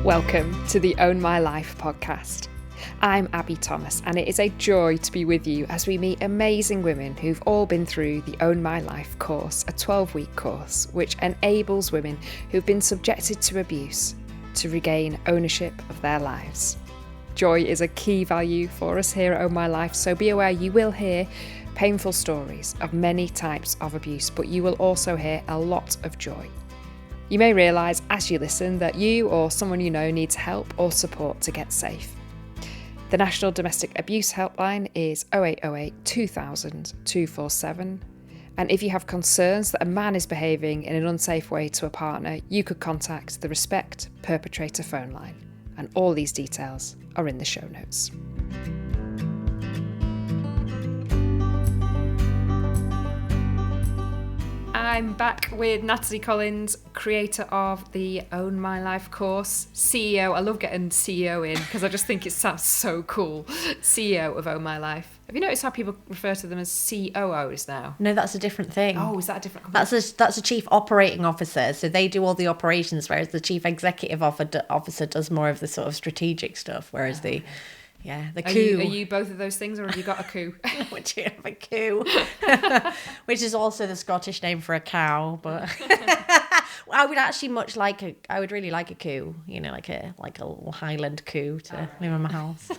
Welcome to the Own My Life podcast. I'm Abby Thomas, and it is a joy to be with you as we meet amazing women who've all been through the Own My Life course, a 12-week course which enables women who've been subjected to abuse to regain ownership of their lives. Joy is a key value for us here at Own My Life, so be aware you will hear painful stories of many types of abuse, but you will also hear a lot of joy. You may realise as you listen that you or someone you know needs help or support to get safe. The National Domestic Abuse Helpline is 0808 2000 247, and if you have concerns that a man is behaving in an unsafe way to a partner, you could contact the Respect Perpetrator phone line, and all these details are in the show notes. I'm back with Natalie Collins, creator of the Own My Life course, CEO. I love getting CEO in because I just think it sounds so cool. CEO of Own My Life. Have you noticed how people refer to them as COOs now? No, that's a different thing. Oh, is that a different company? That's a chief operating officer. So they do all the operations, whereas the chief executive officer does more of the sort of strategic stuff. Whereas the coup. Are you both of those things, or have you got a coup? Which you have a coup, which is also the Scottish name for a cow. But I would actually I would really like a coup. You know, like a little Highland coup to live in my house.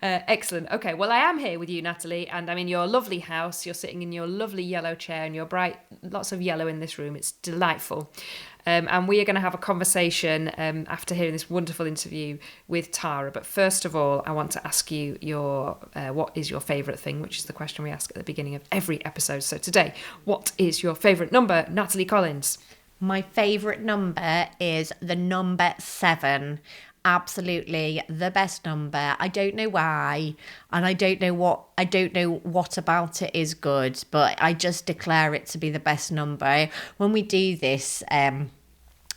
Excellent. Okay, well, I am here with you, Natalie, and I'm in your lovely house. You're sitting in your lovely yellow chair, and you're bright. Lots of yellow in this room. It's delightful. And we are going to have a conversation after hearing this wonderful interview with Tara. But first of all, I want to ask you what is your favourite thing, which is the question we ask at the beginning of every episode. So today, what is your favourite number, Natalie Collins? My favourite number is the number 7. Absolutely the best number. I don't know why, and I don't know what about it is good, but I just declare it to be the best number. When we do this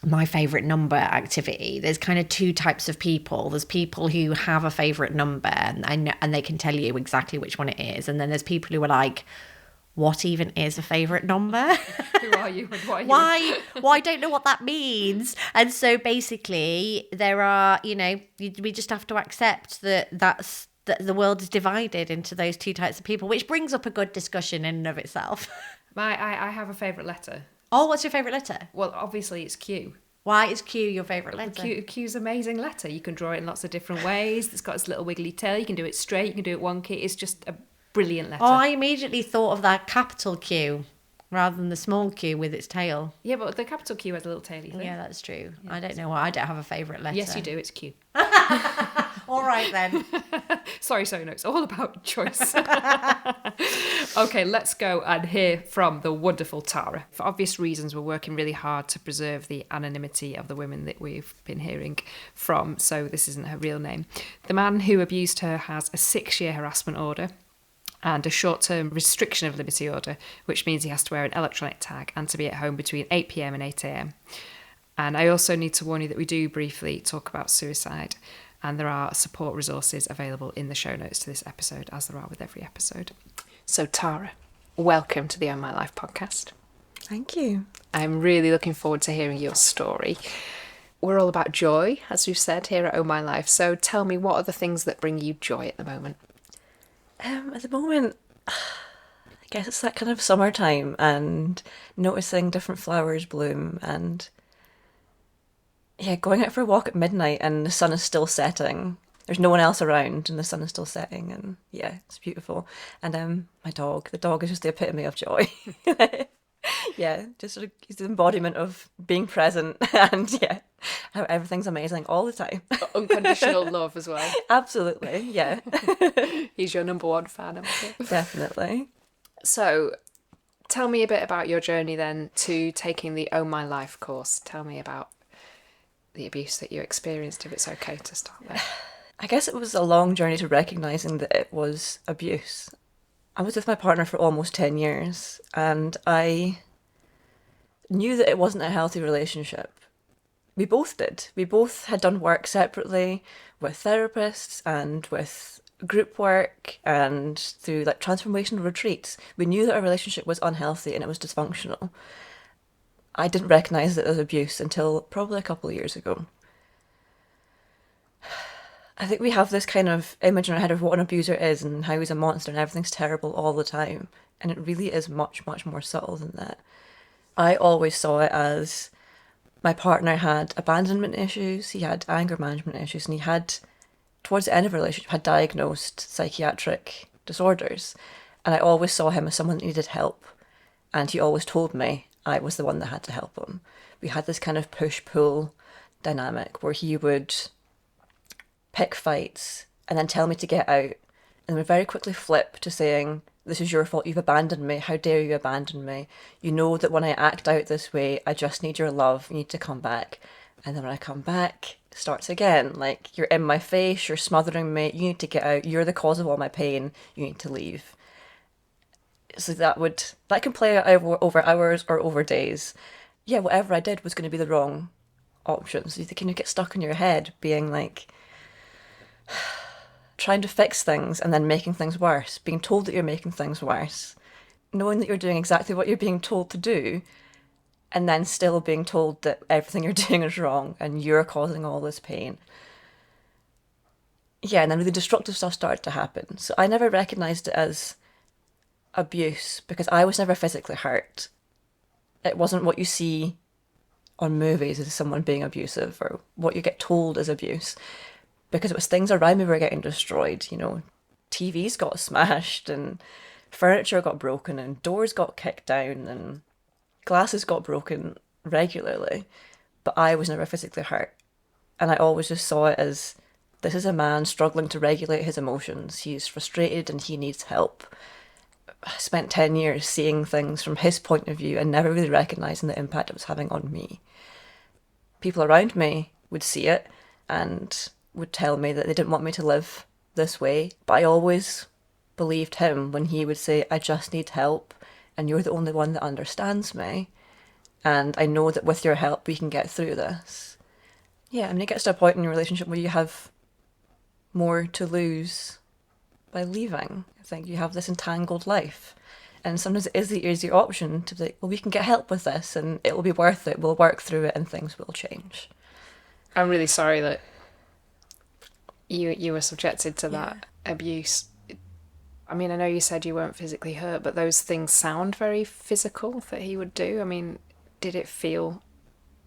my favourite number activity, there's kind of two types of people. There's people who have a favourite number and they can tell you exactly which one it is, and then there's people who are like, what even is a favourite number? Who are you and what are you? Why? Well, I don't know what that means. And so basically there are, we just have to accept that the world is divided into those two types of people, which brings up a good discussion in and of itself. I have a favourite letter. Oh, what's your favourite letter? Well, obviously it's Q. Why is Q your favourite letter? Q's an amazing letter. You can draw it in lots of different ways. It's got its little wiggly tail. You can do it straight. You can do it wonky. It's just a brilliant letter. Oh, I immediately thought of that capital Q rather than the small Q with its tail. Yeah, but the capital Q has a little taily thing. Yeah, that's true. Yeah, I don't know why. I don't have a favourite letter. Yes, you do. It's Q. All right, then. Sorry, no, it's all about choice. Okay, let's go and hear from the wonderful Tara. For obvious reasons, we're working really hard to preserve the anonymity of the women that we've been hearing from, so this isn't her real name. The man who abused her has a 6-year harassment order and a short-term restriction of liberty order, which means he has to wear an electronic tag and to be at home between 8 p.m. and 8 a.m. And I also need to warn you that we do briefly talk about suicide, and there are support resources available in the show notes to this episode, as there are with every episode. So Tara, welcome to the Own My Life podcast. Thank you. I'm really looking forward to hearing your story. We're all about joy, as we've said here at Own My Life, so tell me, what are the things that bring you joy at the moment? At the moment, I guess it's that kind of summertime and noticing different flowers bloom and going out for a walk at midnight and the sun is still setting. There's no one else around and the sun is still setting, and it's beautiful. And the dog is just the epitome of joy. Just sort of, he's the embodiment of being present and how everything's amazing all the time. Unconditional love as well. Absolutely, yeah. He's your number one fan, I'm sure. Definitely. So tell me a bit about your journey then to taking the Own My Life course. Tell me about the abuse that you experienced, if it's okay to start there. I guess it was a long journey to recognising that it was abuse. I was with my partner for almost 10 years and I knew that it wasn't a healthy relationship. We both did. We both had done work separately with therapists and with group work and through transformational retreats. We knew that our relationship was unhealthy and it was dysfunctional. I didn't recognise it as abuse until probably a couple of years ago. I think we have this kind of image in our head of what an abuser is and how he's a monster and everything's terrible all the time. And it really is much, much more subtle than that. I always saw it as my partner had abandonment issues, he had anger management issues, and he had, towards the end of a relationship, had diagnosed psychiatric disorders. And I always saw him as someone that needed help. And he always told me I was the one that had to help him. We had this kind of push-pull dynamic where he would pick fights and then tell me to get out, and would very quickly flip to saying, this is your fault, you've abandoned me, how dare you abandon me? You know that when I act out this way, I just need your love, you need to come back. And then when I come back, it starts again, like, you're in my face, you're smothering me, you need to get out, you're the cause of all my pain, you need to leave. So that can play out over hours or over days. Yeah, whatever I did was going to be the wrong option. So you kind of get stuck in your head being like, trying to fix things and then making things worse, being told that you're making things worse, knowing that you're doing exactly what you're being told to do, and then still being told that everything you're doing is wrong and you're causing all this pain. Yeah, and then really destructive stuff started to happen. So I never recognised it as abuse because I was never physically hurt. It wasn't what you see on movies as someone being abusive or what you get told is abuse, because it was things around me were getting destroyed. You know, TVs got smashed and furniture got broken and doors got kicked down and glasses got broken regularly, but I was never physically hurt. And I always just saw it as, this is a man struggling to regulate his emotions. He's frustrated and he needs help. I spent 10 years seeing things from his point of view and never really recognising the impact it was having on me. People around me would see it and would tell me that they didn't want me to live this way, but I always believed him when he would say, I just need help and you're the only one that understands me, and I know that with your help we can get through this. Yeah, I mean, it gets to a point in your relationship where you have more to lose by leaving. I think you have this entangled life, and sometimes it is the easier option to be like, well, we can get help with this and it will be worth it, we'll work through it and things will change. I'm really sorry that you were subjected to that abuse. I mean, I know you said you weren't physically hurt, but those things sound very physical that he would do. I mean, did it feel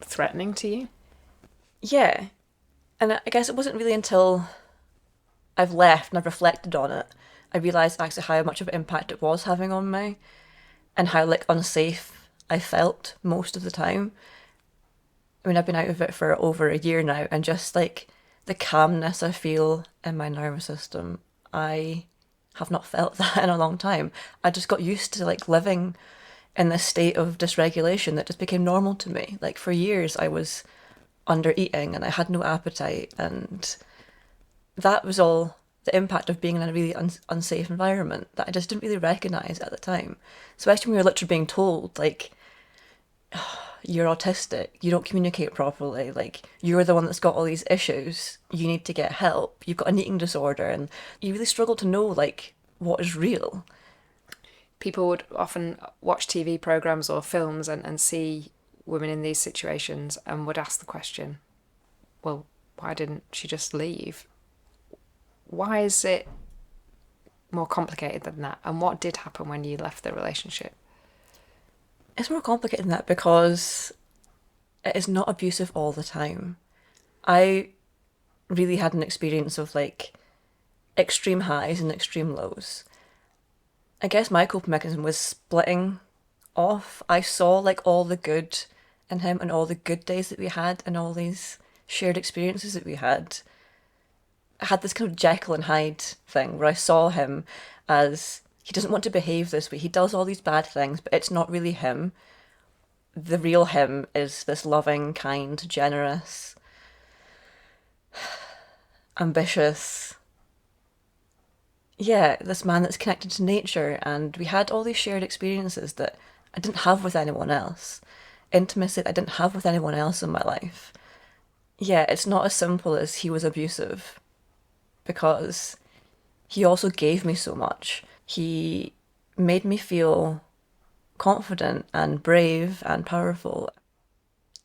threatening to you? Yeah. And I guess it wasn't really until I've left and I've reflected on it, I realised actually how much of an impact it was having on me and how, like, unsafe I felt most of the time. I mean, I've been out of it for over a year now, and just, like, the calmness I feel in my nervous system, I have not felt that in a long time. I just got used to, like, living in this state of dysregulation that just became normal to me. Like, for years I was under eating and I had no appetite, and that was all the impact of being in a really unsafe environment that I just didn't really recognise at the time. Especially when you're literally being told, like, you're autistic, you don't communicate properly, like, you're the one that's got all these issues, you need to get help, you've got an eating disorder, and you really struggle to know, like, what is real. People would often watch TV programmes or films and see women in these situations and would ask the question, well, why didn't she just leave? Why is it more complicated than that? And what did happen when you left the relationship? It's more complicated than that because it is not abusive all the time. I really had an experience of, like, extreme highs and extreme lows. I guess my coping mechanism was splitting off. I saw, like, all the good in him and all the good days that we had and all these shared experiences that we had. I had this kind of Jekyll and Hyde thing where I saw him as, he doesn't want to behave this way, he does all these bad things, but it's not really him. The real him is this loving, kind, generous, ambitious, yeah, this man that's connected to nature. And we had all these shared experiences that I didn't have with anyone else. Intimacy that I didn't have with anyone else in my life. Yeah, it's not as simple as he was abusive, because he also gave me so much. He made me feel confident and brave and powerful.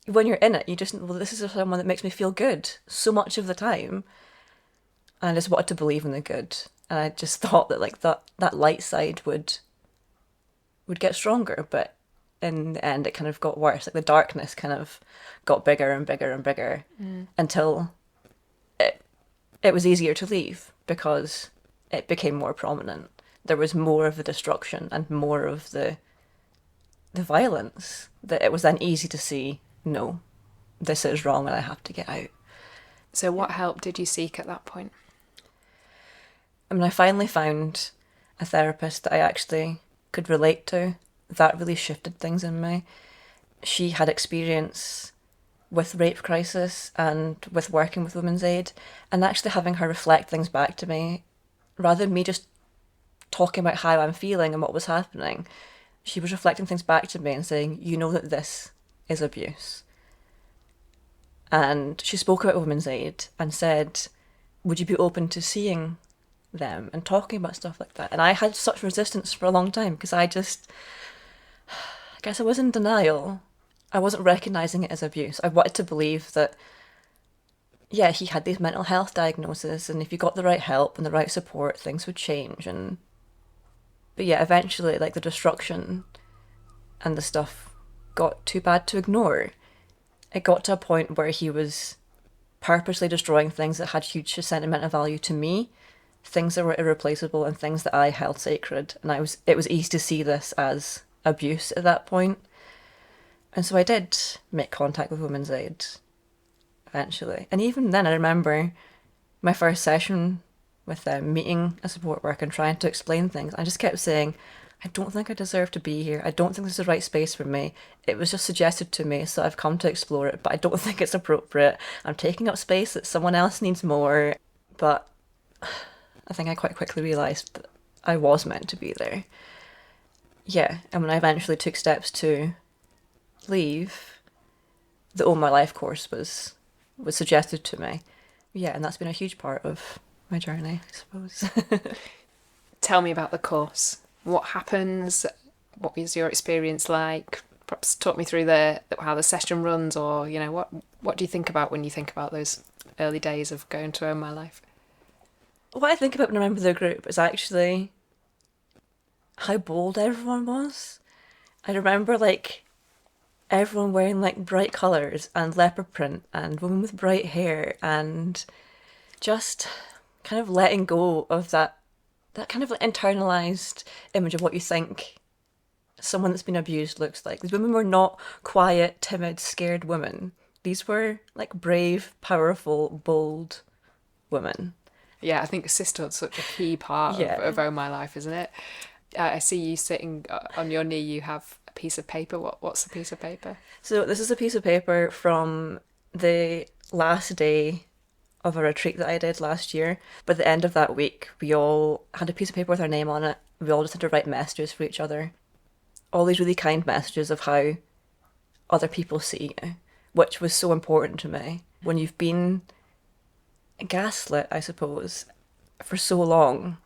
When you're in it, you just, well, this is someone that makes me feel good so much of the time. And I just wanted to believe in the good. And I just thought that like that light side would get stronger, but in the end it kind of got worse. Like the darkness kind of got bigger and bigger and bigger until it was easier to leave because it became more prominent. There was more of the destruction and more of the violence, that it was then easy to see, no, this is wrong and I have to get out. So what help did you seek at that point? I mean, I finally found a therapist that I actually could relate to. That really shifted things in me. She had experience with rape crisis and with working with Women's Aid, and actually having her reflect things back to me, rather than me just talking about how I'm feeling and what was happening, she was reflecting things back to me and saying, you know that this is abuse. And she spoke about Women's Aid and said, would you be open to seeing them and talking about stuff like that? And I had such resistance for a long time because I guess I was in denial. I wasn't recognising it as abuse. I wanted to believe that, yeah, he had these mental health diagnoses, and if you got the right help and the right support, things would change. But yeah, eventually, like, the destruction and the stuff got too bad to ignore. It got to a point where he was purposely destroying things that had huge sentimental value to me, things that were irreplaceable and things that I held sacred. And it was easy to see this as abuse at that point. And so I did make contact with Women's Aid eventually. And even then, I remember my first session with them, meeting a support worker and trying to explain things. I just kept saying, I don't think I deserve to be here. I don't think this is the right space for me. It was just suggested to me, so I've come to explore it, but I don't think it's appropriate. I'm taking up space that someone else needs more. But I think I quite quickly realised that I was meant to be there. Yeah, and when I eventually took steps to leave, the Own My Life course was suggested to me. Yeah, and that's been a huge part of my journey, I suppose. Tell me about the course. What happens? What was your experience like? Perhaps talk me through how the session runs, or what do you think about when you think about those early days of going to Own My Life? What I think about when I remember the group is actually how bold everyone was. I remember everyone wearing bright colours and leopard print and women with bright hair, and just kind of letting go of that kind of internalised image of what you think someone that's been abused looks like. These women were not quiet, timid, scared women. These were brave, powerful, bold women. Yeah, I think sisterhood's such a key part of Own My Life, isn't it? I see you sitting on your knee. You have a piece of paper. What's the piece of paper? So this is a piece of paper from the last day of a retreat that I did last year. But at the end of that week, we all had a piece of paper with our name on it. We all just had to write messages for each other. All these really kind messages of how other people see you, which was so important to me. When you've been gaslit, I suppose, for so long,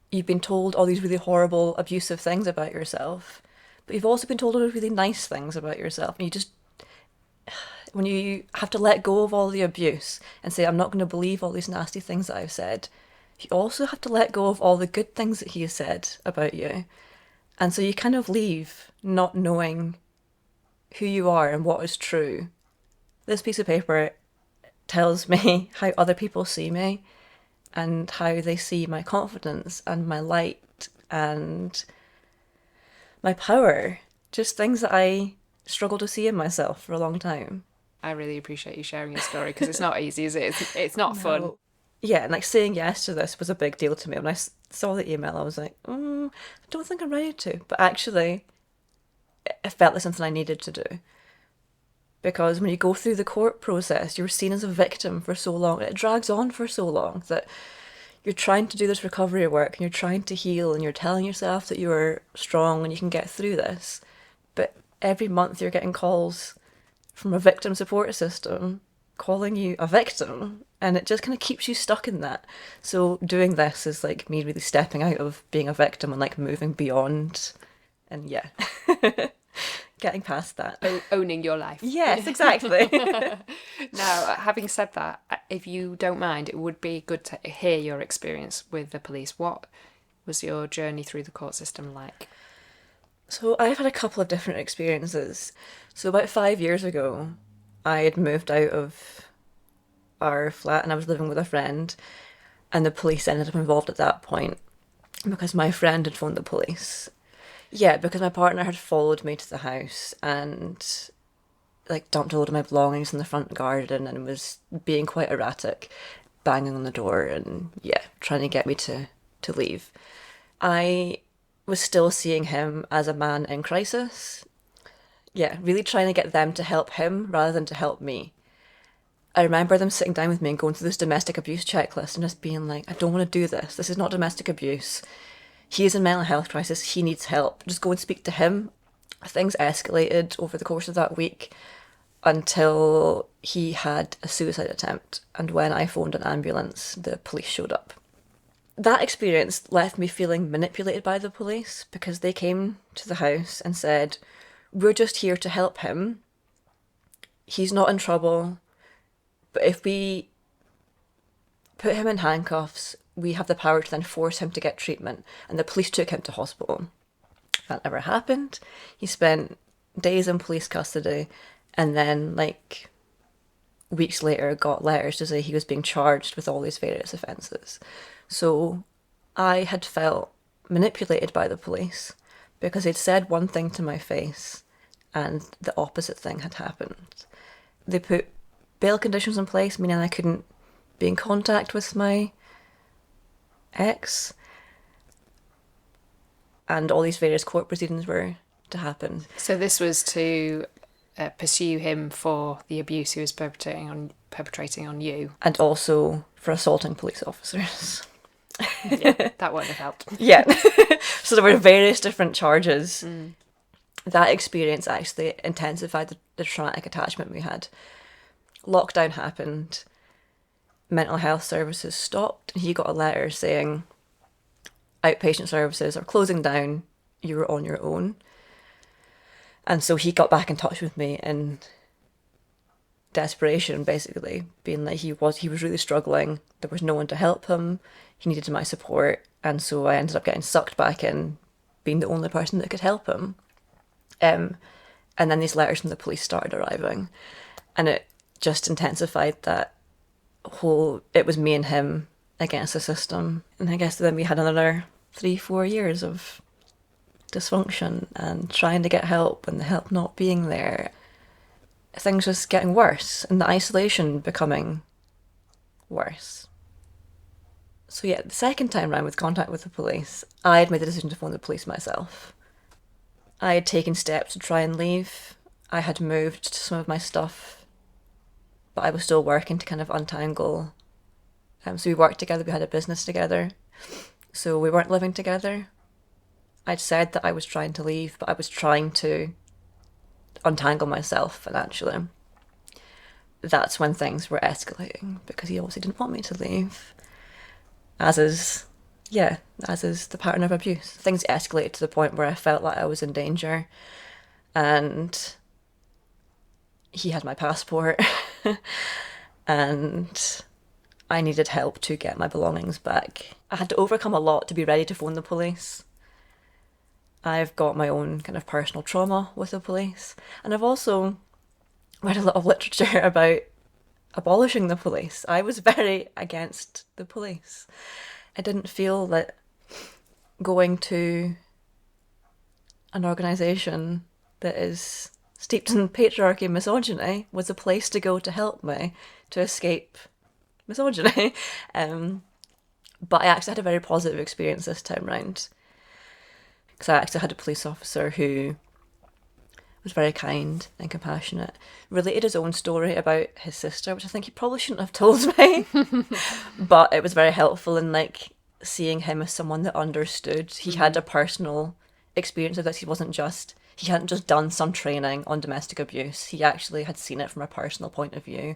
you've been told all these really horrible, abusive things about yourself, but you've also been told all those really nice things about yourself. And when you have to let go of all the abuse and say, I'm not going to believe all these nasty things that I've said, you also have to let go of all the good things that he has said about you. And so you kind of leave not knowing who you are and what is true. This piece of paper tells me how other people see me and how they see my confidence and my light and my power. Just things that I struggle to see in myself for a long time. I really appreciate you sharing your story, because it's not easy, is it? It's not fun. Yeah, and saying yes to this was a big deal to me. When I saw the email, I was like, I don't think I'm ready to. But actually, it felt like something I needed to do. Because when you go through the court process, you're seen as a victim for so long. It drags on for so long that you're trying to do this recovery work and you're trying to heal and you're telling yourself that you're strong and you can get through this. But every month you're getting calls from a victim support system calling you a victim, and it just kind of keeps you stuck in that. So doing this is me really stepping out of being a victim and moving beyond, and getting past that. Owning your life. Yes, exactly. Now, having said that, if you don't mind, it would be good to hear your experience with the police. What was your journey through the court system like? So I've had a couple of different experiences. So about 5 years ago, I had moved out of our flat and I was living with a friend, and the police ended up involved at that point because my friend had phoned the police. Yeah, because my partner had followed me to the house and like dumped a load of my belongings in the front garden and was being quite erratic, banging on the door and trying to get me to leave. I was still seeing him as a man in crisis. Yeah, really trying to get them to help him rather than to help me. I remember them sitting down with me and going through this domestic abuse checklist and just being like, I don't want to do this. This is not domestic abuse. He is in mental health crisis. He needs help. Just go and speak to him. Things escalated over the course of that week until he had a suicide attempt. And when I phoned an ambulance, the police showed up. That experience left me feeling manipulated by the police because they came to the house and said, we're just here to help him. He's not in trouble. But if we put him in handcuffs, we have the power to then force him to get treatment. And the police took him to hospital. That never happened. He spent days in police custody and then, like, weeks later got letters to say he was being charged with all these various offences. So I had felt manipulated by the police because they'd said one thing to my face and the opposite thing had happened. They put bail conditions in place, meaning I couldn't be in contact with my ex. And all these various court proceedings were to happen. So this was to pursue him for the abuse he was perpetrating on you. And also for assaulting police officers. Yeah, that wouldn't have helped. Yeah. So there were various different charges. That experience actually intensified the traumatic attachment we had. Lockdown happened. Mental health services stopped. And he got a letter saying, outpatient services are closing down. You were on your own. And so he got back in touch with me in desperation, basically, being like he was really struggling. There was no one to help him. He needed my support. And so I ended up getting sucked back in, being the only person that could help him. And then these letters from the police started arriving. And it just intensified that it was me and him against the system. And I guess then we had another 3-4 years of dysfunction and trying to get help and the help not being there. Things just getting worse and the isolation becoming worse. So yeah, the second time round with contact with the police, I had made the decision to phone the police myself. I had taken steps to try and leave. I had moved some of my stuff, but I was still working to kind of untangle. So we worked together, we had a business together. So we weren't living together. I'd said that I was trying to leave, but I was trying to untangle myself financially. That's when things were escalating because he obviously didn't want me to leave. As is the pattern of abuse. Things escalated to the point where I felt like I was in danger and he had my passport and I needed help to get my belongings back. I had to overcome a lot to be ready to phone the police. I've got my own kind of personal trauma with the police, and I've also read a lot of literature about abolishing the police. I was very against the police. I didn't feel that going to an organisation that is steeped in patriarchy and misogyny was a place to go to help me to escape misogyny. But I actually had a very positive experience this time round. Because I actually had a police officer who was very kind and compassionate, related his own story about his sister, which I think he probably shouldn't have told me. But it was very helpful in like seeing him as someone that understood. He had a personal experience of this. He hadn't just done some training on domestic abuse. He actually had seen it from a personal point of view.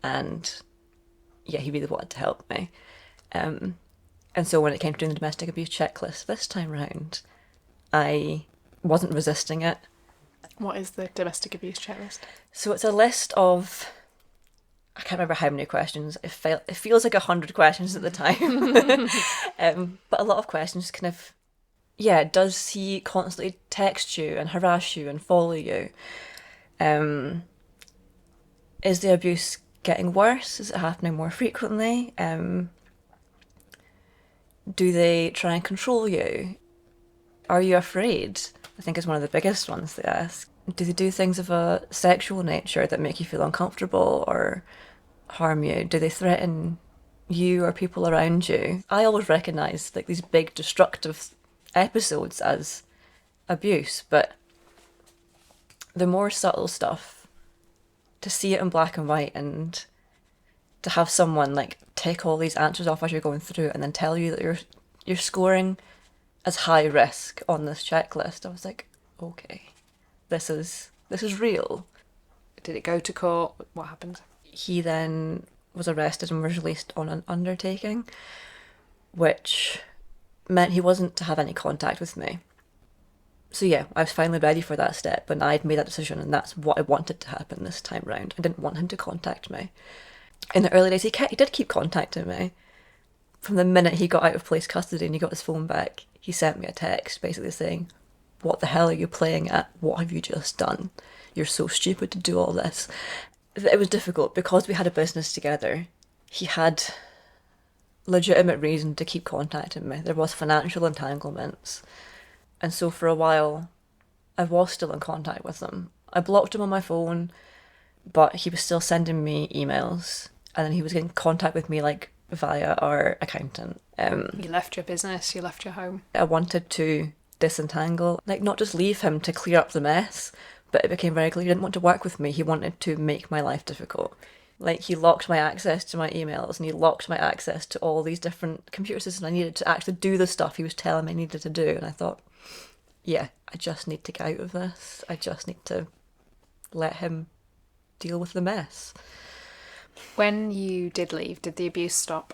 And yeah, he really wanted to help me. And so when it came to doing the domestic abuse checklist this time round, I wasn't resisting it. What is the domestic abuse checklist? So it's a list of, I can't remember how many questions. It feels like 100 questions at the time. But a lot of questions kind of, yeah, does he constantly text you and harass you and follow you? Is the abuse getting worse? Is it happening more frequently? Do they try and control you? Are you afraid? I think is one of the biggest ones they ask. Do they do things of a sexual nature that make you feel uncomfortable or harm you? Do they threaten you or people around you? I always recognise like these big destructive episodes as abuse, but the more subtle stuff, to see it in black and white and to have someone like take all these answers off as you're going through it and then tell you that you're scoring as high risk on this checklist, I was like, okay, this is real. Did it go to court? What happened? He then was arrested and was released on an undertaking, which meant he wasn't to have any contact with me. So yeah, I was finally ready for that step, and I'd made that decision, and that's what I wanted to happen this time round. I didn't want him to contact me. In the early days, he did keep contacting me. From the minute he got out of police custody and he got his phone back, he sent me a text basically saying, "What the hell are you playing at? What have you just done? You're so stupid to do all this." It was difficult because we had a business together. He had legitimate reason to keep contacting me. There was financial entanglements. And so for a while, I was still in contact with him. I blocked him on my phone, but he was still sending me emails. And then he was getting in contact with me like via our accountant. You left your business, you left your home. I wanted to disentangle, like not just leave him to clear up the mess, but it became very clear he didn't want to work with me. He wanted to make my life difficult. Like he locked my access to my emails and he locked my access to all these different computer systems I needed to actually do the stuff he was telling me I needed to do. And I thought, yeah, I just need to get out of this. I just need to let him deal with the mess. When you did leave, did the abuse stop?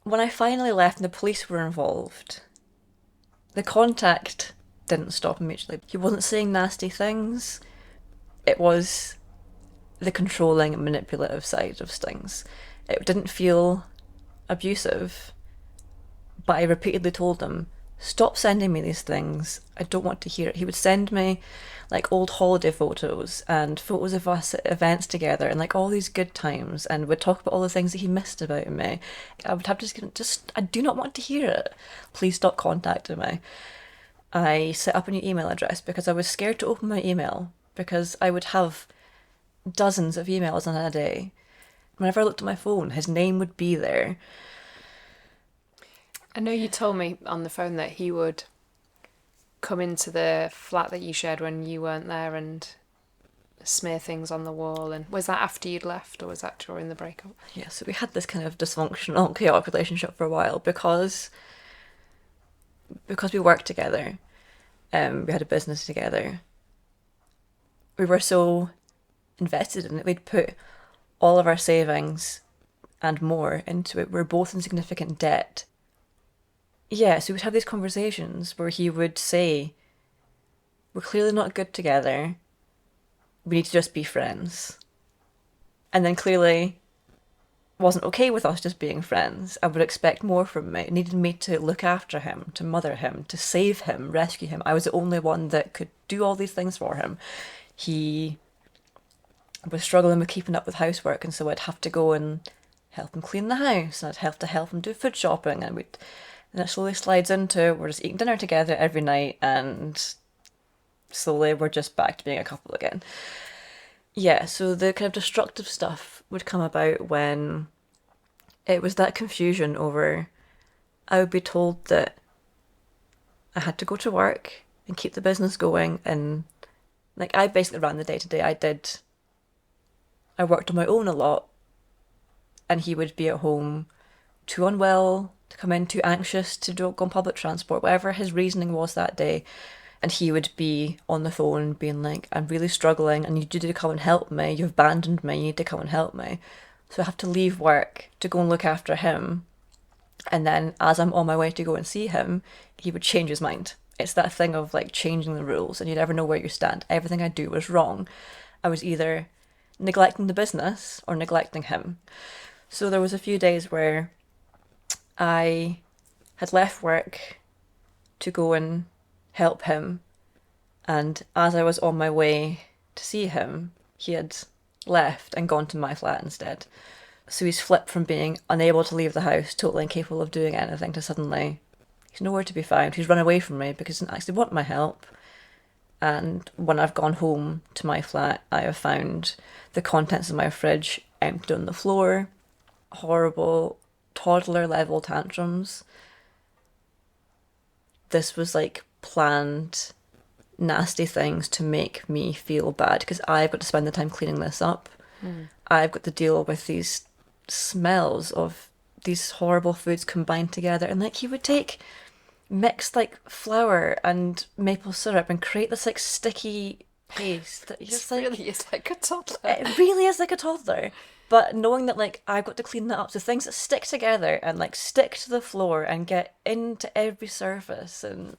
When I finally left and the police were involved, the contact didn't stop immediately. He wasn't saying nasty things. It was the controlling and manipulative side of things. It didn't feel abusive, but I repeatedly told him, stop sending me these things. I don't want to hear it. He would send me like old holiday photos and photos of us at events together and like all these good times, and would talk about all the things that he missed about me. I would have to just I do not want to hear it. Please stop contacting me. I set up a new email address because I was scared to open my email because I would have dozens of emails in a day. Whenever I looked at my phone, his name would be there. I know you told me on the phone that he would come into the flat that you shared when you weren't there and smear things on the wall. And was that after you'd left or was that during the breakup? Yeah, so we had this kind of dysfunctional, chaotic relationship for a while because we worked together. We had a business together. We were so invested in it. We'd put all of our savings and more into it. We were both in significant debt. Yeah, so we'd have these conversations where he would say, we're clearly not good together. We need to just be friends. And then clearly wasn't okay with us just being friends and would expect more from me. Needed me to look after him, to mother him, to save him, rescue him. I was the only one that could do all these things for him. He was struggling with keeping up with housework, and so I'd have to go and help him clean the house, and I'd have to help him do food shopping, and it slowly slides into we're just eating dinner together every night, and slowly we're just back to being a couple again. Yeah, so the kind of destructive stuff would come about when it was that confusion over, I would be told that I had to go to work and keep the business going, and like I basically ran the day-to-day. I worked on my own a lot, and he would be at home too unwell to come in, too anxious to go on public transport, whatever his reasoning was that day. And he would be on the phone being like, I'm really struggling, I need you to come and help me. You've abandoned me, you need to come and help me. So I have to leave work to go and look after him. And then as I'm on my way to go and see him, he would change his mind it's that thing of like changing the rules and you never know where you stand. Everything I do was wrong. I was either neglecting the business or neglecting him. So there was a few days where I had left work to go and help him, and as I was on my way to see him, he had left and gone to my flat instead. So he's flipped from being unable to leave the house, totally incapable of doing anything, to suddenly he's nowhere to be found. He's run away from me because he doesn't actually want my help. And when I've gone home to my flat, I have found the contents of my fridge emptied on the floor, horrible toddler level tantrums. This was like planned nasty things to make me feel bad because I've got to spend the time cleaning this up. I've got to deal with these smells of these horrible foods combined together, and like he would take mixed like flour and maple syrup and create this like sticky paste that you just like, really is like a toddler. it really is like a toddler. But knowing that like I've got to clean that up, so things that stick together and like stick to the floor and get into every surface, and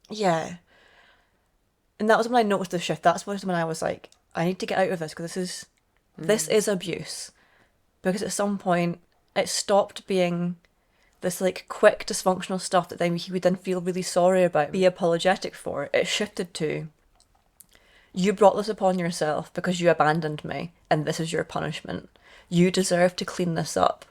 yeah. And that was when I noticed the shift. That's when I was like, I need to get out of this because this is abuse. Because at some point it stopped being this like quick dysfunctional stuff that then he would then feel really sorry about, be apologetic for. It shifted to, you brought this upon yourself because you abandoned me, and this is your punishment. You deserve to clean this up.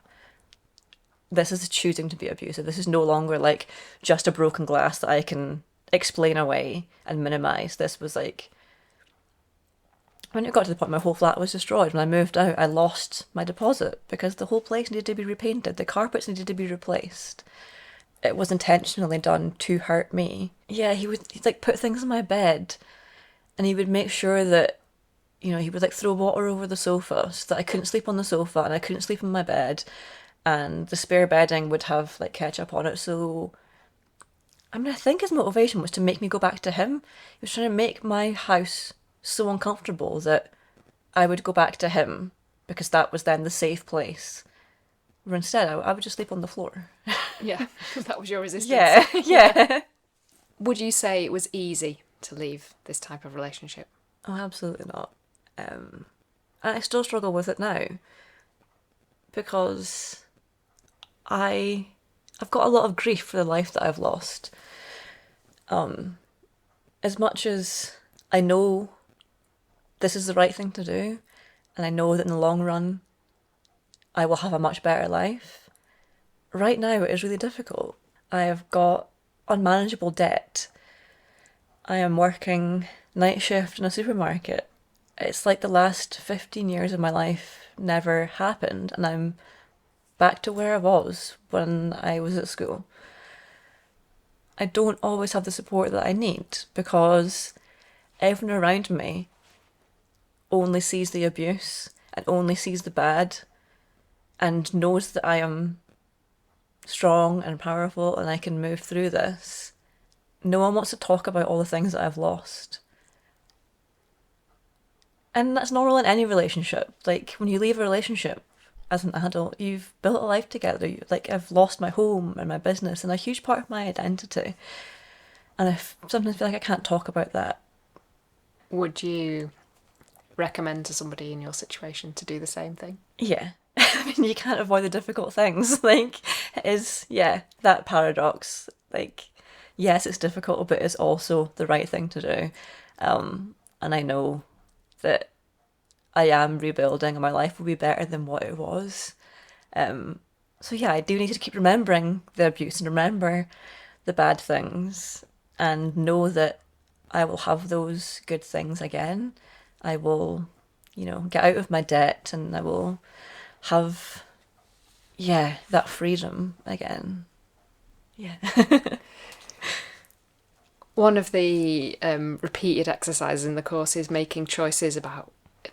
This is choosing to be abusive. This is no longer like just a broken glass that I can explain away and minimize. This was like, when it got to the point my whole flat was destroyed, when I moved out, I lost my deposit because the whole place needed to be repainted. The carpets needed to be replaced. It was intentionally done to hurt me. Yeah, he'd like put things in my bed, and he would make sure that, you know, he would like throw water over the sofa so that I couldn't sleep on the sofa and I couldn't sleep in my bed, and the spare bedding would have like ketchup on it. So I mean, I think his motivation was to make me go back to him. He was trying to make my house so uncomfortable that I would go back to him because that was then the safe place. Where instead, I would just sleep on the floor. Yeah, that was your resistance. Yeah, yeah. Would you say it was easy to leave this type of relationship? Oh, absolutely not. And I still struggle with it now because I've got a lot of grief for the life that I've lost. As much as I know this is the right thing to do, and I know that in the long run I will have a much better life, right now it is really difficult. I have got unmanageable debt. I am working night shift in a supermarket. It's like the last 15 years of my life never happened, and I'm back to where I was when I was at school. I don't always have the support that I need because everyone around me only sees the abuse and only sees the bad and knows that I am strong and powerful and I can move through this. No one wants to talk about all the things that I've lost. And that's normal in any relationship. Like, when you leave a relationship as an adult, you've built a life together. Like, I've lost my home and my business and a huge part of my identity. And I sometimes feel like I can't talk about that. Would you recommend to somebody in your situation to do the same thing? Yeah. I mean, you can't avoid the difficult things. Like, it is, yeah, that paradox. Like, yes, it's difficult, but it's also the right thing to do. And I know that I am rebuilding and my life will be better than what it was. So yeah, I do need to keep remembering the abuse and remember the bad things and know that I will have those good things again. I will, you know, get out of my debt and I will have, yeah, that freedom again. Yeah. One of the repeated exercises in the course is making choices about,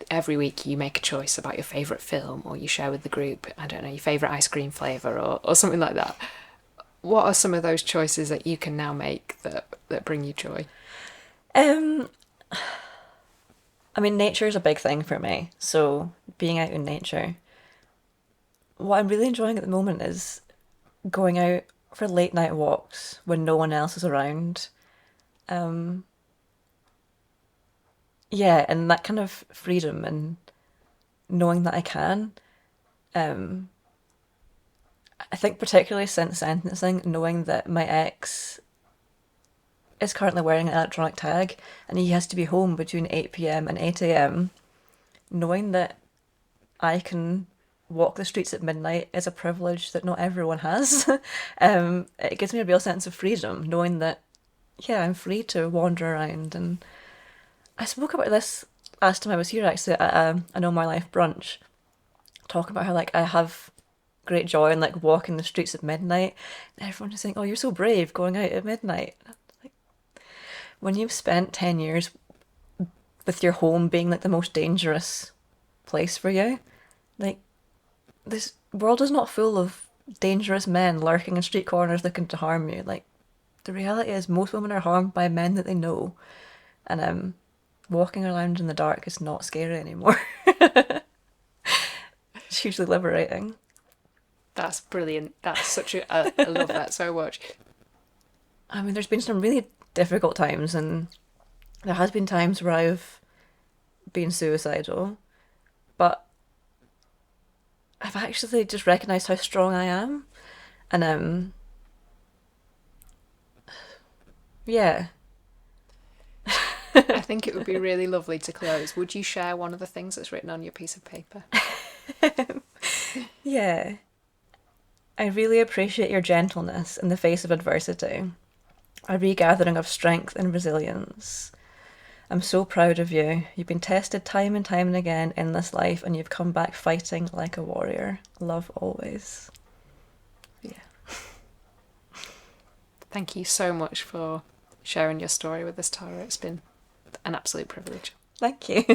every week you make a choice about your favourite film, or you share with the group, I don't know, your favourite ice cream flavour or something like that. What are some of those choices that you can now make that bring you joy? I mean, nature is a big thing for me. So being out in nature. What I'm really enjoying at the moment is going out for late night walks when no one else is around Yeah, and that kind of freedom and knowing that I can. I think particularly since sentencing, knowing that my ex is currently wearing an electronic tag and he has to be home between 8 p.m. and 8 a.m., knowing that I can walk the streets at midnight is a privilege that not everyone has. It gives me a real sense of freedom, knowing that, yeah, I'm free to wander around. And I spoke about this last time I was here, actually, at a Know My Life brunch, talking about how, like, I have great joy in, like, walking the streets at midnight. And everyone is saying, oh, you're so brave going out at midnight. Like, when you've spent 10 years with your home being, like, the most dangerous place for you, like, this world is not full of dangerous men lurking in street corners looking to harm you. Like, the reality is most women are harmed by men that they know. And walking around in the dark is not scary anymore. It's hugely liberating. That's brilliant. That's such a... I love that so much. I mean, there's been some really difficult times, and there has been times where I've been suicidal, but I've actually just recognised how strong I am. And yeah. I think it would be really lovely to close. Would you share one of the things that's written on your piece of paper? Yeah. I really appreciate your gentleness in the face of adversity, a regathering of strength and resilience. I'm so proud of you. You've been tested time and time and again in this life, and you've come back fighting like a warrior. Love always. Yeah. Thank you so much for sharing your story with us, Tara. It's been an absolute privilege. Thank you.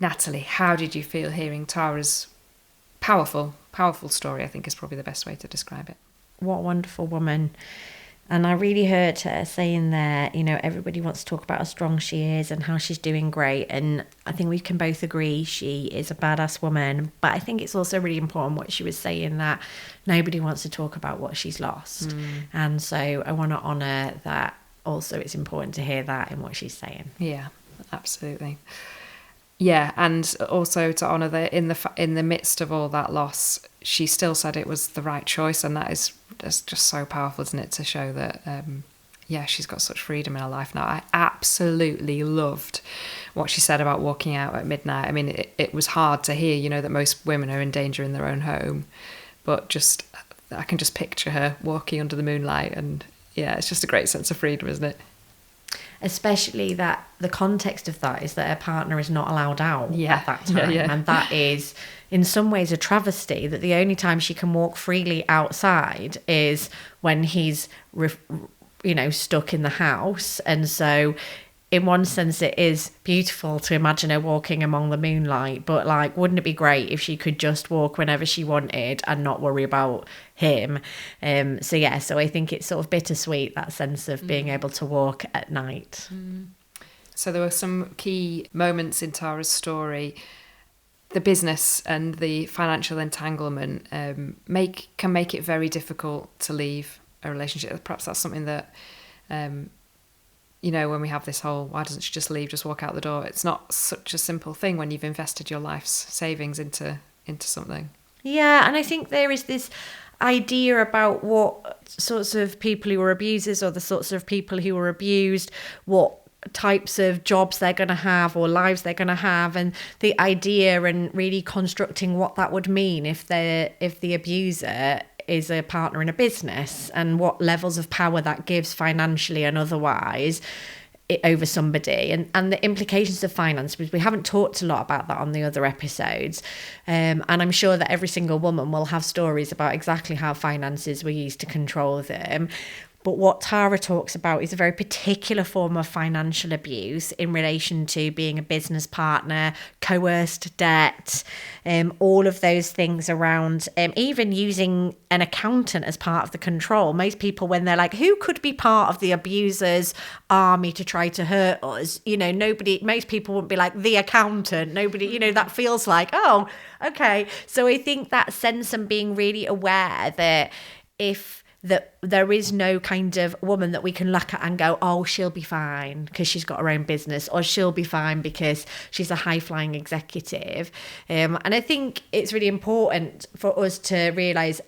Natalie, how did you feel hearing Tara's powerful story? I think is probably the best way to describe it. What a wonderful woman. And I really heard her saying there, you know, everybody wants to talk about how strong she is and how she's doing great. And I think we can both agree she is a badass woman. But I think it's also really important what she was saying, that nobody wants to talk about what she's lost. And so I want to honour that. Also, it's important to hear that in what she's saying. Yeah, absolutely. Yeah, and also to honour that in the midst of all that loss, she still said it was the right choice, and that's just so powerful, isn't it, to show that, she's got such freedom in her life now. I absolutely loved what she said about walking out at midnight. I mean, it was hard to hear, you know, that most women are in danger in their own home, but just I can just picture her walking under the moonlight, and yeah, it's just a great sense of freedom, isn't it? Especially that the context of that is that her partner is not allowed out at that time. Yeah. And that is in some ways a travesty, that the only time she can walk freely outside is when he's stuck in the house. And so in one sense it is beautiful to imagine her walking among the moonlight, but like, wouldn't it be great if she could just walk whenever she wanted and not worry about him? So I think it's sort of bittersweet, that sense of being able to walk at night. So there were some key moments in Tara's story. The business and the financial entanglement can make it very difficult to leave a relationship. Perhaps that's something that when we have this whole, why doesn't she just leave, just walk out the door? It's not such a simple thing when you've invested your life's savings into something. Yeah, and I think there is this idea about what sorts of people who are abusers, or the sorts of people who are abused, what types of jobs they're going to have or lives they're going to have, and the idea and really constructing what that would mean if the abuser is a partner in a business, and what levels of power that gives financially and otherwise over somebody, and the implications of finance, because we haven't talked a lot about that on the other episodes, and I'm sure that every single woman will have stories about exactly how finances were used to control them. But what Tara talks about is a very particular form of financial abuse in relation to being a business partner, coerced debt, all of those things around, even using an accountant as part of the control. Most people, when they're like, who could be part of the abuser's army to try to hurt us? Most people wouldn't be like, the accountant. Nobody, that feels like, oh, okay. So I think that sense of being really aware that if that there is no kind of woman that we can look at and go, oh, she'll be fine because she's got her own business, or she'll be fine because she's a high-flying executive. And I think it's really important for us to realise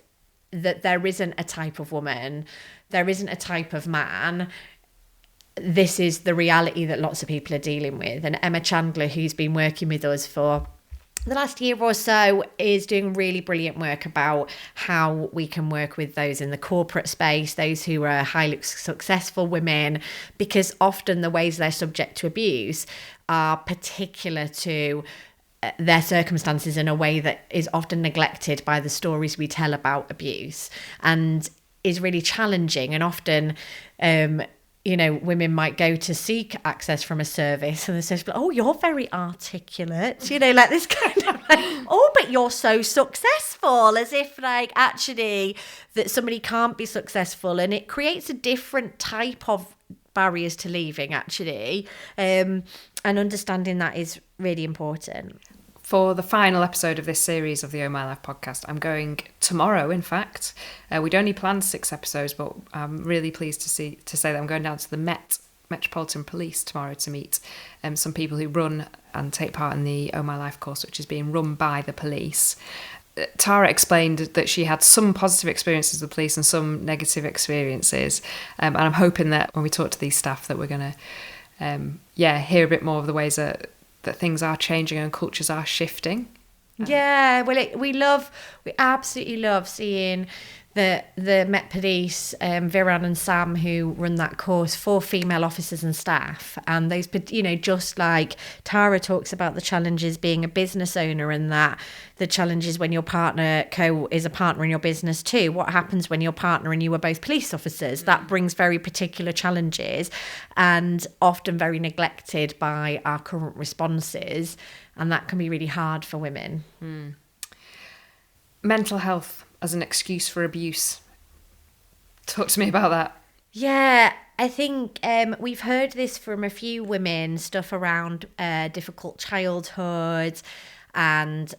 that there isn't a type of woman, there isn't a type of man. This is the reality that lots of people are dealing with. And Emma Chandler, who's been working with us for the last year or so, is doing really brilliant work about how we can work with those in the corporate space, those who are highly successful women, because often the ways they're subject to abuse are particular to their circumstances in a way that is often neglected by the stories we tell about abuse, and is really challenging. And often women might go to seek access from a service, and the service will be like, oh, you're very articulate, like this kind of like, oh, but you're so successful, as if like actually that somebody can't be successful. And it creates a different type of barriers to leaving, actually. And understanding that is really important. For the final episode of this series of the Oh My Life podcast, I'm going tomorrow, in fact. We'd only planned 6 episodes, but I'm really pleased to say that I'm going down to the Metropolitan Police tomorrow to meet some people who run and take part in the Oh My Life course, which is being run by the police. Tara explained that she had some positive experiences with the police and some negative experiences. And I'm hoping that when we talk to these staff that we're going to hear a bit more of the ways that things are changing and cultures are shifting. Yeah, well, we absolutely love seeing the Met Police, Viran and Sam, who run that course for female officers and staff. And those, just like Tara talks about the challenges being a business owner, and that the challenges when your partner is a partner in your business too. What happens when your partner and you are both police officers? That brings very particular challenges, and often very neglected by our current responses. And that can be really hard for women. Mental health as an excuse for abuse. Talk to me about that. Yeah, I think we've heard this from a few women, stuff around difficult childhood. And,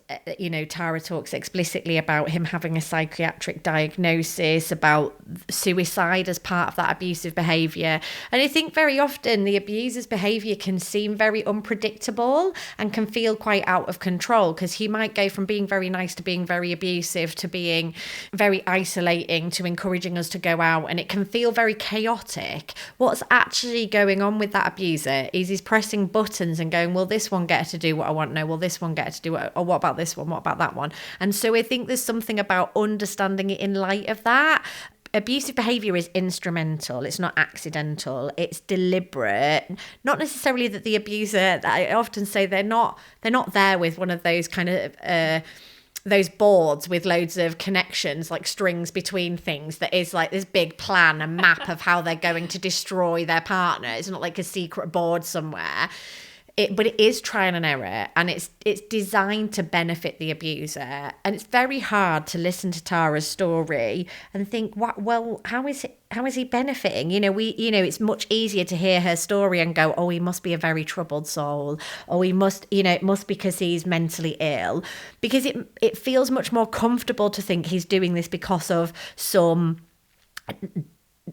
Tara talks explicitly about him having a psychiatric diagnosis, about suicide as part of that abusive behaviour. And I think very often the abuser's behaviour can seem very unpredictable and can feel quite out of control, because he might go from being very nice to being very abusive to being very isolating to encouraging us to go out, and it can feel very chaotic. What's actually going on with that abuser is he's pressing buttons and going, will this one get her to do what I want? No, will this one get her to do it? Or what about this one? What about that one? And so I think there's something about understanding it in light of that. Abusive behaviour is instrumental. It's not accidental. It's deliberate. Not necessarily that the abuser, I often say they're not there with one of those kind of those boards with loads of connections, like strings between things, that is like this big plan, a map of how they're going to destroy their partner. It's not like a secret board somewhere. But it is trial and error, and it's designed to benefit the abuser. And it's very hard to listen to Tara's story and think, well, how is he benefiting? It's much easier to hear her story and go, oh, he must be a very troubled soul. Oh, he must, it must be because he's mentally ill. Because it feels much more comfortable to think he's doing this because of some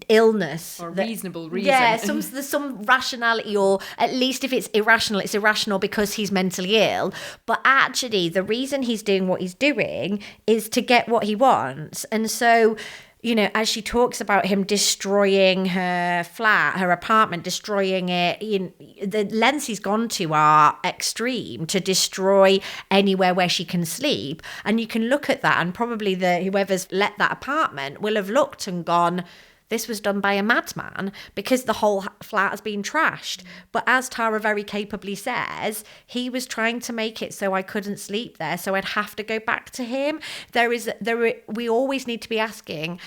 illness or reasonable reason. Yeah, there's some rationality, or at least if it's irrational because he's mentally ill. But actually the reason he's doing what he's doing is to get what he wants. And so, as she talks about him destroying her flat, her apartment, destroying it, the lengths he's gone to are extreme, to destroy anywhere where she can sleep. And you can look at that, and probably whoever's let that apartment will have looked and gone, this was done by a madman, because the whole flat has been trashed. But as Tara very capably says, he was trying to make it so I couldn't sleep there, so I'd have to go back to him. We always need to be asking,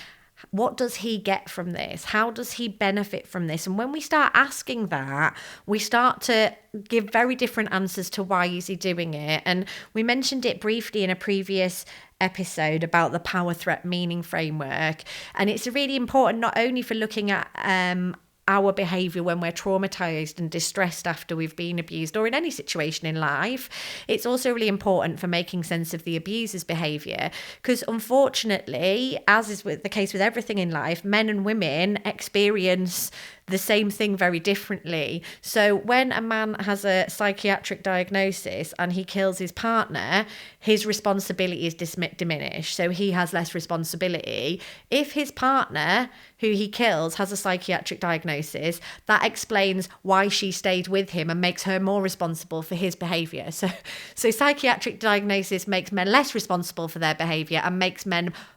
what does he get from this? How does he benefit from this? And when we start asking that, we start to give very different answers to why is he doing it. And we mentioned it briefly in a previous episode about the power threat meaning framework. And it's really important not only for looking at our behaviour when we're traumatised and distressed after we've been abused, or in any situation in life. It's also really important for making sense of the abuser's behaviour, because unfortunately, as is the case with everything in life, men and women experience the same thing very differently. So when a man has a psychiatric diagnosis and he kills his partner, his responsibility is diminished. So he has less responsibility. If his partner, who he kills, has a psychiatric diagnosis, that explains why she stayed with him and makes her more responsible for his behaviour. So psychiatric diagnosis makes men less responsible for their behaviour and makes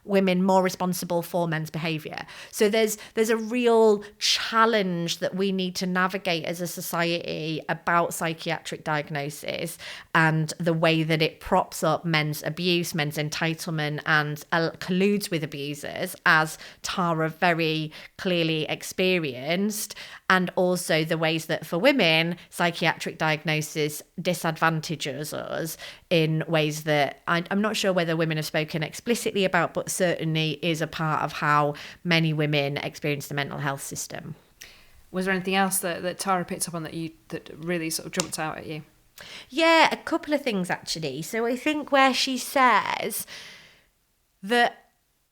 women more responsible for men's behaviour. So there's a real challenge that we need to navigate as a society about psychiatric diagnosis and the way that it props up men's abuse, men's entitlement, and colludes with abusers, as Tara very clearly experienced, and also the ways that for women, psychiatric diagnosis disadvantages us in ways that I'm not sure whether women have spoken explicitly about, but certainly is a part of how many women experience the mental health system. Was there anything else that Tara picked up on that really sort of jumped out at you? Yeah, a couple of things actually. So I think where she says that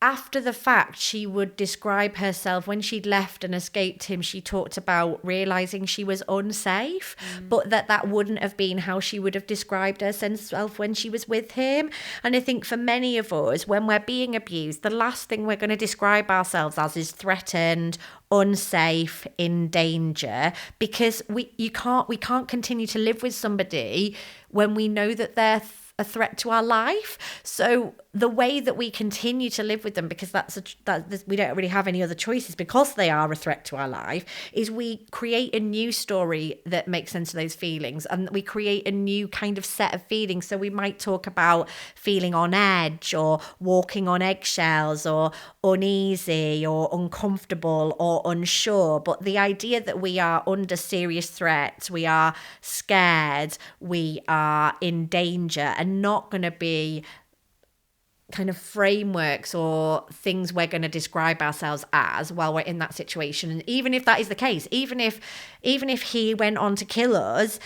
after the fact, she would describe herself when she'd left and escaped him. She talked about realizing she was unsafe, but that wouldn't have been how she would have described herself when she was with him. And I think for many of us, when we're being abused, the last thing we're going to describe ourselves as is threatened, unsafe, in danger, because we can't continue to live with somebody when we know that they're a threat to our life. So the way that we continue to live with them, because we don't really have any other choices because they are a threat to our life, is we create a new story that makes sense of those feelings, and we create a new kind of set of feelings. So we might talk about feeling on edge or walking on eggshells or uneasy or uncomfortable or unsure, but the idea that we are under serious threat, we are scared, we are in danger, and not going to be kind of frameworks or things we're going to describe ourselves as while we're in that situation. And even if that is the case, even if he went on to kill us,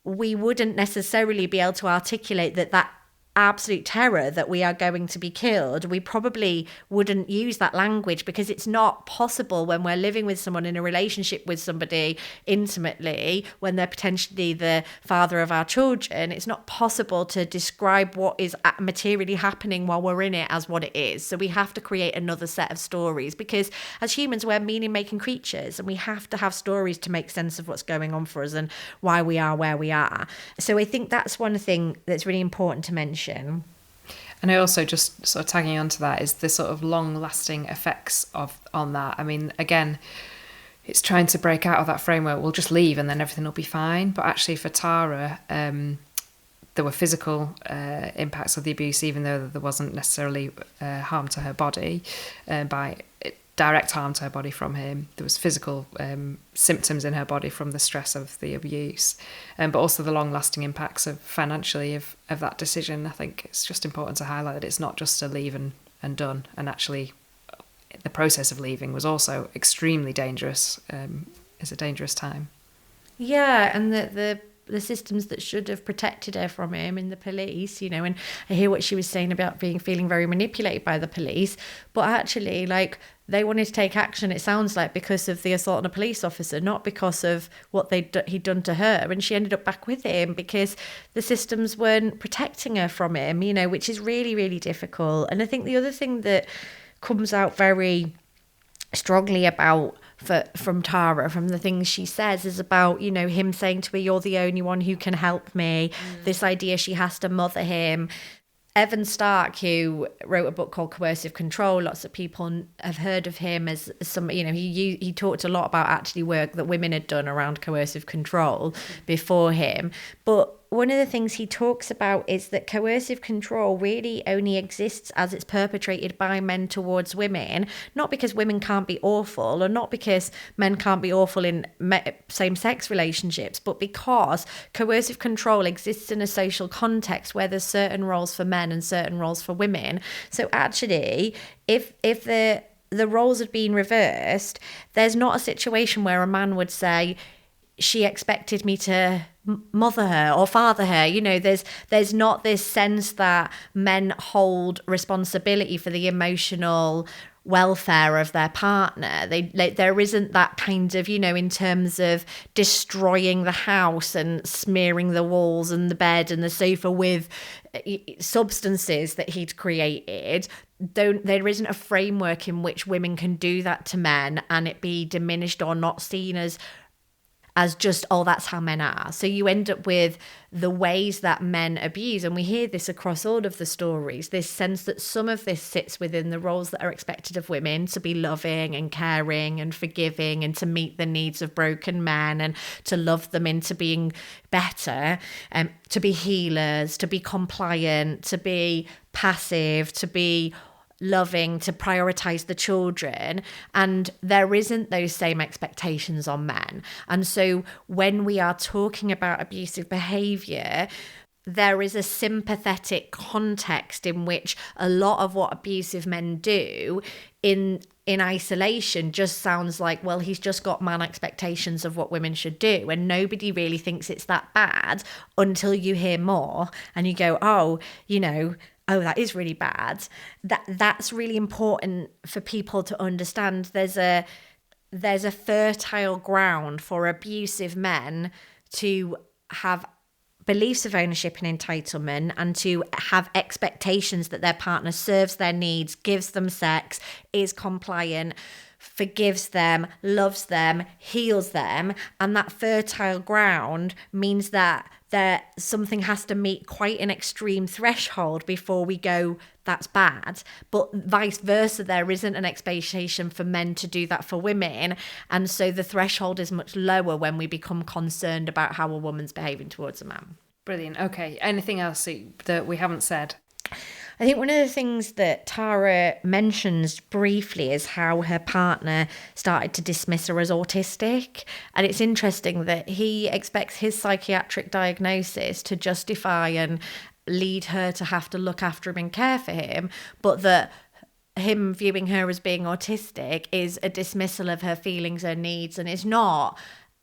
we wouldn't necessarily be able to articulate that absolute terror that we are going to be killed. We probably wouldn't use that language because it's not possible when we're living with someone, in a relationship with somebody intimately, when they're potentially the father of our children. It's not possible to describe what is materially happening while we're in it as what it is. So we have to create another set of stories, because as humans, we're meaning-making creatures, and we have to have stories to make sense of what's going on for us and why we are where we are. So I think that's one thing that's really important to mention. And I also, just sort of tagging onto that, is the sort of long-lasting effects on that. I mean, again, it's trying to break out of that framework. We'll just leave and then everything will be fine. But actually for Tara, there were physical impacts of the abuse, even though there wasn't necessarily harm to her body direct harm to her body from him. There was physical symptoms in her body from the stress of the abuse, but also the long-lasting impacts financially of that decision. I think it's just important to highlight that it's not just a leave and done, and actually the process of leaving was also extremely dangerous. It's a dangerous time. Yeah, and the systems that should have protected her from him in the police, and I hear what she was saying about feeling very manipulated by the police, but actually, they wanted to take action, it sounds like, because of the assault on a police officer, not because of what he'd done to her. And she ended up back with him because the systems weren't protecting her from him, which is really, really difficult. And I think the other thing that comes out very strongly from Tara, from the things she says, is about, him saying to her, "You're the only one who can help me." This idea she has to mother him. Evan Stark, who wrote a book called Coercive Control, lots of people have heard of him as some, he talked a lot about actually work that women had done around coercive control before him. But one of the things he talks about is that coercive control really only exists as it's perpetrated by men towards women, not because women can't be awful, or not because men can't be awful in same-sex relationships, but because coercive control exists in a social context where there's certain roles for men and certain roles for women. So actually, if the the roles had been reversed, there's not a situation where a man would say, she expected me to mother her or father her. You know, there's not this sense that men hold responsibility for the emotional welfare of their partner. There isn't that kind of, you know, in terms of destroying the house and smearing the walls and the bed and the sofa with substances that he'd created. There isn't a framework in which women can do that to men and it be diminished or not seen as just, oh, that's how men are. So you end up with the ways that men abuse, and we hear this across all of the stories, this sense that some of this sits within the roles that are expected of women, to be loving and caring and forgiving and to meet the needs of broken men and to love them into being better, to be healers, to be compliant, to be passive, to be loving, to prioritize the children, and there isn't those same expectations on men. And so when we are talking about abusive behavior, there is a sympathetic context in which a lot of what abusive men do in isolation just sounds like, well, he's just got man expectations of what women should do, and nobody really thinks it's that bad until you hear more and you go, oh, you know, oh, that is really bad. That's really important for people to understand. There's a fertile ground for abusive men to have beliefs of ownership and entitlement and to have expectations that their partner serves their needs, gives them sex, is compliant, forgives them, loves them, heals them. And that fertile ground means that something has to meet quite an extreme threshold before we go, that's bad. But vice versa, there isn't an expectation for men to do that for women. And so the threshold is much lower when we become concerned about how a woman's behaving towards a man. Brilliant. Okay. Anything else that we haven't said? I think one of the things that Tara mentions briefly is how her partner started to dismiss her as autistic. And it's interesting that he expects his psychiatric diagnosis to justify and lead her to have to look after him and care for him, but that him viewing her as being autistic is a dismissal of her feelings, her needs, and is not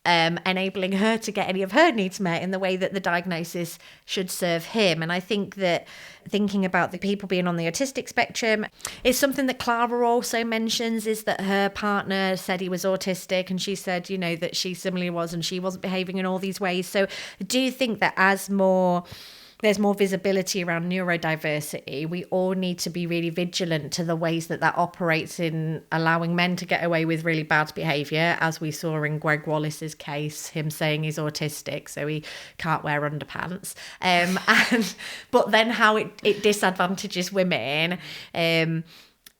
enabling her to get any of her needs met in the way that the diagnosis should serve him. And I think that thinking about the people being on the autistic spectrum is something that Clara also mentions, is that her partner said he was autistic and she said, you know, that she similarly was and she wasn't behaving in all these ways. So I do think that as there's more visibility around neurodiversity, we all need to be really vigilant to the ways that operates in allowing men to get away with really bad behaviour, as we saw in Greg Wallace's case, him saying he's autistic so he can't wear underpants, but then how it disadvantages women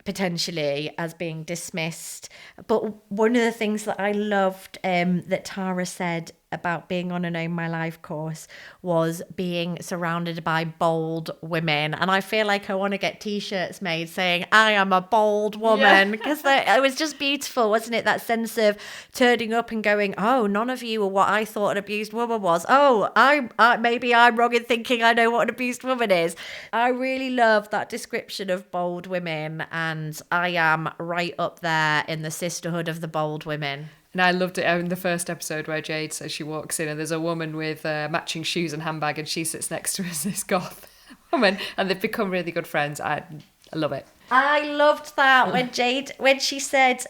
potentially as being dismissed. But one of the things that I loved that Tara said about being on an Own My Life course was being surrounded by bold women. And I feel like I want to get t-shirts made saying, I am a bold woman, because it was just beautiful, wasn't it? That sense of turning up and going, oh, none of you are what I thought an abused woman was. Oh, maybe I'm wrong in thinking I know what an abused woman is. I really love that description of bold women, and I am right up there in the sisterhood of the bold women. And I loved it in the first episode where Jade says she walks in and there's a woman with matching shoes and handbag, and she sits next to her as this goth woman, and they've become really good friends. I love it. I loved that when she said,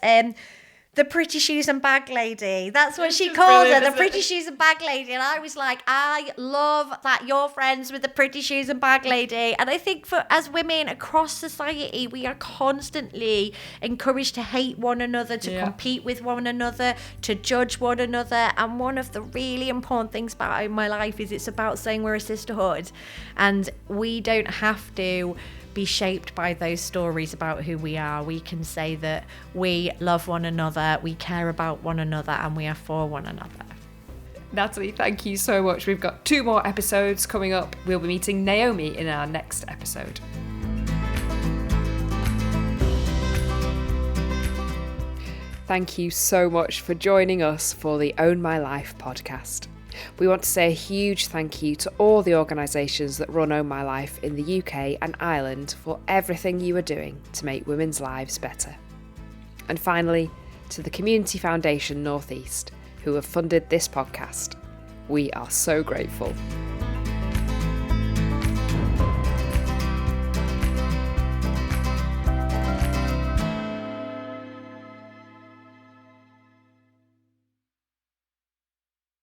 the pretty shoes and bag lady. That's what she called her, the pretty shoes and bag lady. And I was like, I love that you're friends with the pretty shoes and bag lady. And I think as women across society, we are constantly encouraged to hate one another, to compete with one another, to judge one another. And one of the really important things about Own My Life is it's about saying we're a sisterhood. And we don't have to be shaped by those stories about who we are. We can say that we love one another, we care about one another, and we are for one another. Natalie, thank you so much. We've got 2 more episodes coming up. We'll be meeting Naomi in our next episode. Thank you so much for joining us for the Own My Life podcast. We want to say a huge thank you to all the organisations that run Own My Life in the UK and Ireland for everything you are doing to make women's lives better. And finally, to the Community Foundation Northeast, who have funded this podcast. We are so grateful.